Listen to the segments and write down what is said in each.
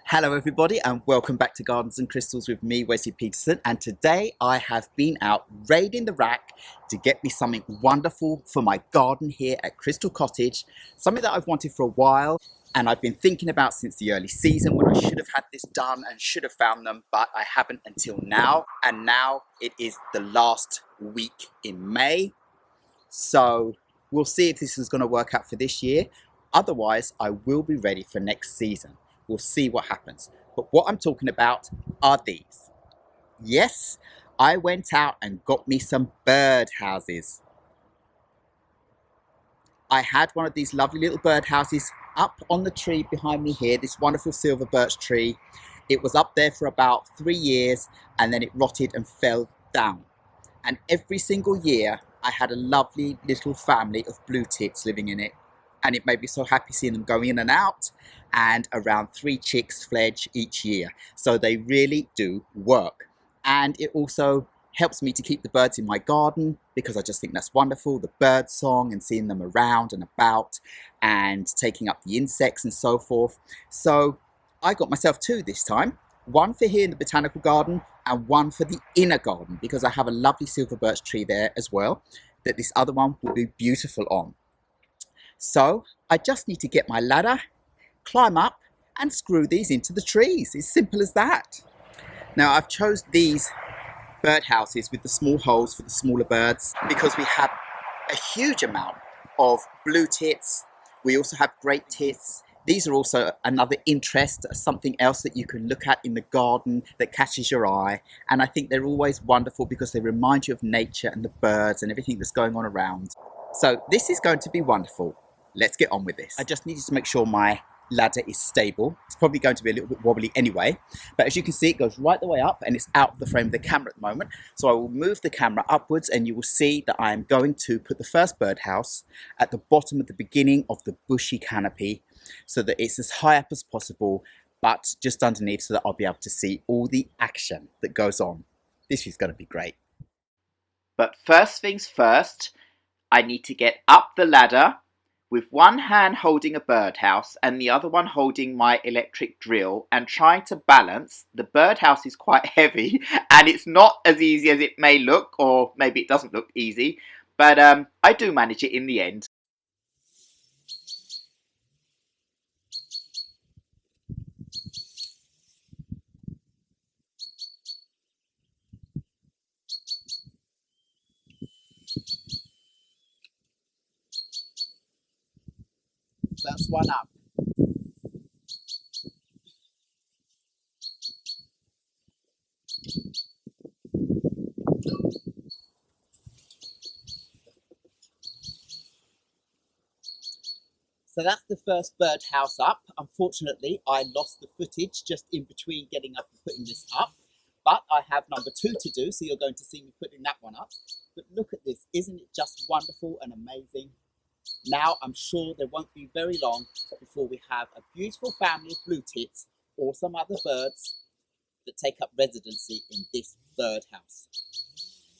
Hello everybody and welcome back to Gardens and Crystals with me, Wesley Peterson, and today I have been out raiding the rack to get me something wonderful for my garden here at Crystal Cottage, something that I've wanted for a while and I've been thinking about since the early season when I should have had this done and should have found them, but I haven't until now, and now it is the last week in May, so we'll see if this is going to work out for this year. Otherwise, I will be ready for next season. We'll see what happens. But what I'm talking about are these. Yes, I went out and got me some birdhouses. I had one of these lovely little birdhouses up on the tree behind me here, this wonderful silver birch tree. It was up there for about 3 years and then it rotted and fell down. And every single year I had a lovely little family of blue tits living in it. And it made me so happy seeing them go in and out, and around 3 chicks fledge each year. So they really do work. And it also helps me to keep the birds in my garden because I just think that's wonderful, the bird song and seeing them around and about and taking up the insects and so forth. So I got myself 2 this time, one for here in the botanical garden and one for the inner garden because I have a lovely silver birch tree there as well that this other one will be beautiful on. So I just need to get my ladder, climb up and screw these into the trees. It's simple as that. Now I've chose these birdhouses with the small holes for the smaller birds because we have a huge amount of blue tits. We also have great tits. These are also another interest, something else that you can look at in the garden that catches your eye. And I think they're always wonderful because they remind you of nature and the birds and everything that's going on around. So this is going to be wonderful. Let's get on with this. I just needed to make sure my ladder is stable. It's probably going to be a little bit wobbly anyway, but as you can see, it goes right the way up and it's out of the frame of the camera at the moment. So I will move the camera upwards and you will see that I am going to put the first birdhouse at the bottom of the beginning of the bushy canopy so that it's as high up as possible, but just underneath so that I'll be able to see all the action that goes on. This is going to be great. But first things first, I need to get up the ladder with one hand holding a birdhouse and the other one holding my electric drill and trying to balance. The birdhouse is quite heavy and it's not as easy as it may look, or maybe it doesn't look easy, but I do manage it in the end. First one up. So that's the first birdhouse up. Unfortunately, I lost the footage just in between getting up and putting this up. But I have number 2 to do, so you're going to see me putting that one up. But look at this, isn't it just wonderful and amazing? Now I'm sure there won't be very long before we have a beautiful family of blue tits or some other birds that take up residency in this birdhouse.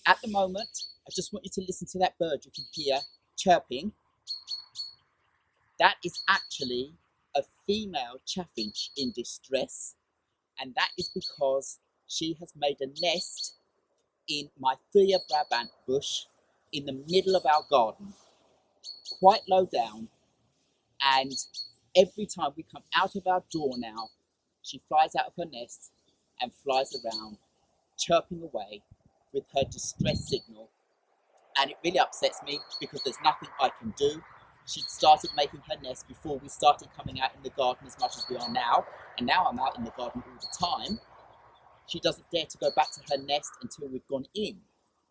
At the moment, I just want you to listen to that bird you can hear chirping. That is actually a female chaffinch in distress, and that is because she has made a nest in my Thuja Brabant bush in the middle of our garden, quite low down, and every time we come out of our door now, she flies out of her nest and flies around, chirping away with her distress signal, and it really upsets me because there's nothing I can do. She'd started making her nest before we started coming out in the garden as much as we are now, and now I'm out in the garden all the time. She doesn't dare to go back to her nest until we've gone in.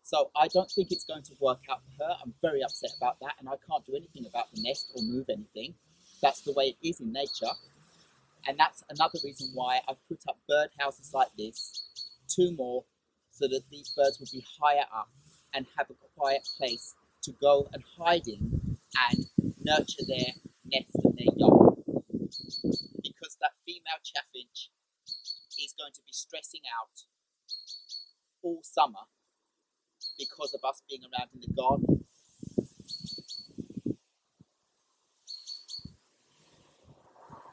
So I don't think it's going to work out for her. I'm very upset about that, and I can't do anything about the nest or move anything. That's the way it is in nature. And that's another reason why I've put up birdhouses like this, 2 more, so that these birds will be higher up and have a quiet place to go and hide in and nurture their nest and their young. Because that female chaffinch is going to be stressing out all summer because of us being around in the garden.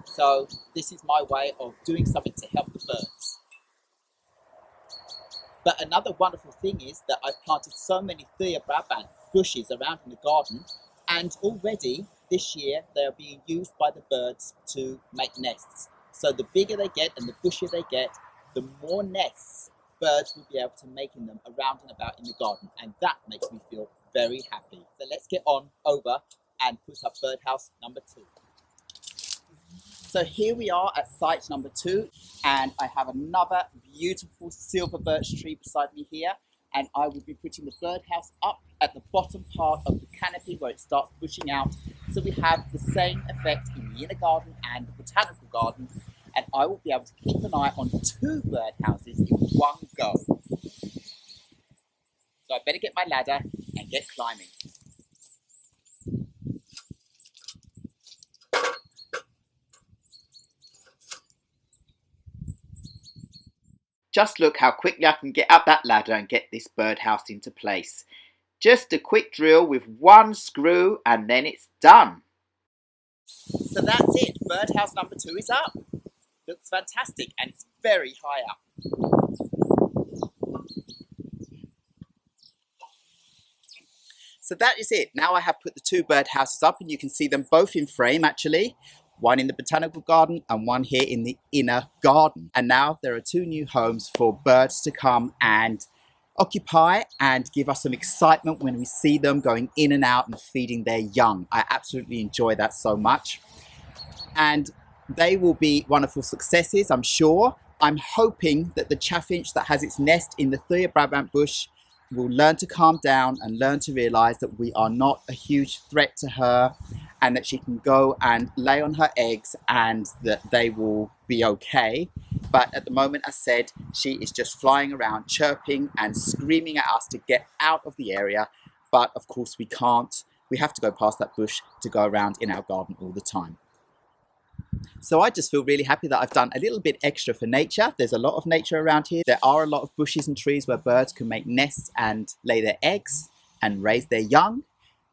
So So this is my way of doing something to help the birds. But another wonderful thing is that I've planted so many Brabant bushes around in the garden, and already this year they are being used by the birds to make nests. So the bigger they get and the bushier they get, the more nests birds will be able to make in them around and about in the garden, and that makes me feel very happy. So let's get on over and put up birdhouse number 2. So here we are at site number 2, and I have another beautiful silver birch tree beside me here, and I will be putting the birdhouse up at the bottom part of the canopy where it starts bushing out, so we have the same effect in the inner garden and the botanical garden, and I will be able to keep an eye on 2 birdhouses in one go. So I better get my ladder and get climbing. Just look how quickly I can get up that ladder and get this birdhouse into place. Just a quick drill with 1 screw and then it's done. So that's it, birdhouse number 2 is up. Looks fantastic and it's very high up. So that is it. Now I have put the 2 birdhouses up and you can see them both in frame actually. One in the botanical garden and one here in the inner garden. And now there are 2 new homes for birds to come and occupy and give us some excitement when we see them going in and out and feeding their young. I absolutely enjoy that so much. And they will be wonderful successes, I'm sure. I'm hoping that the chaffinch that has its nest in the Brabant bush will learn to calm down and learn to realise that we are not a huge threat to her, and that she can go and lay on her eggs and that they will be okay. But at the moment, as said, she is just flying around, chirping and screaming at us to get out of the area. But of course we can't. We have to go past that bush to go around in our garden all the time. So I just feel really happy that I've done a little bit extra for nature. There's a lot of nature around here. There are a lot of bushes and trees where birds can make nests and lay their eggs and raise their young.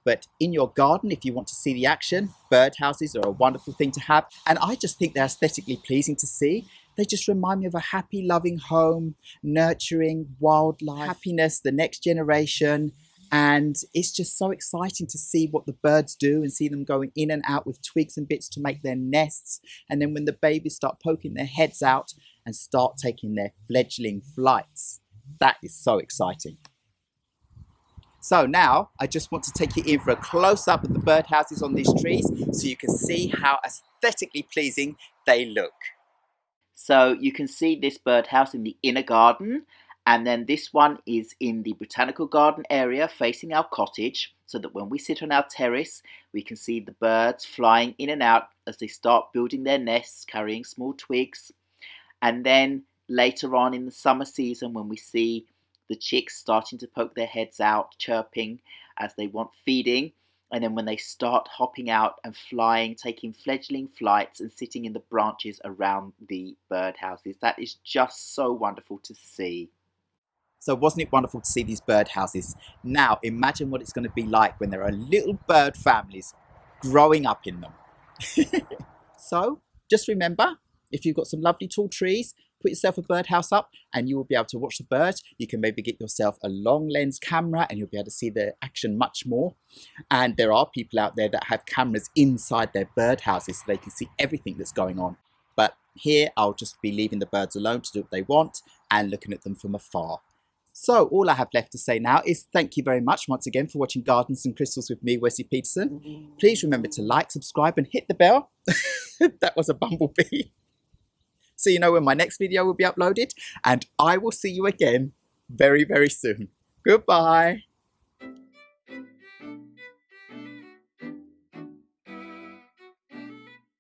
But in your garden, if you want to see the action, birdhouses are a wonderful thing to have. And I just think they're aesthetically pleasing to see. They just remind me of a happy, loving home, nurturing wildlife, happiness, the next generation. And it's just so exciting to see what the birds do and see them going in and out with twigs and bits to make their nests. And then when the babies start poking their heads out and start taking their fledgling flights, that is so exciting. So now I just want to take you in for a close-up of the birdhouses on these trees so you can see how aesthetically pleasing they look. So you can see this birdhouse in the inner garden, and then this one is in the botanical garden area facing our cottage, so that when we sit on our terrace we can see the birds flying in and out as they start building their nests carrying small twigs. And then later on in the summer season, when we see the chicks starting to poke their heads out, chirping as they want feeding. And then when they start hopping out and flying, taking fledgling flights and sitting in the branches around the birdhouses. That is just so wonderful to see. So wasn't it wonderful to see these birdhouses? Now imagine what it's going to be like when there are little bird families growing up in them. So just remember, if you've got some lovely tall trees, put yourself a birdhouse up and you will be able to watch the birds. You can maybe get yourself a long lens camera and you'll be able to see the action much more. And there are people out there that have cameras inside their birdhouses so they can see everything that's going on. But here I'll just be leaving the birds alone to do what they want and looking at them from afar. So all I have left to say now is thank you very much once again for watching Gardens and Crystals with me, Wesley Peterson. Please remember to like, subscribe and hit the bell. That was a bumblebee. So you know when my next video will be uploaded, and I will see you again very, very soon. Goodbye.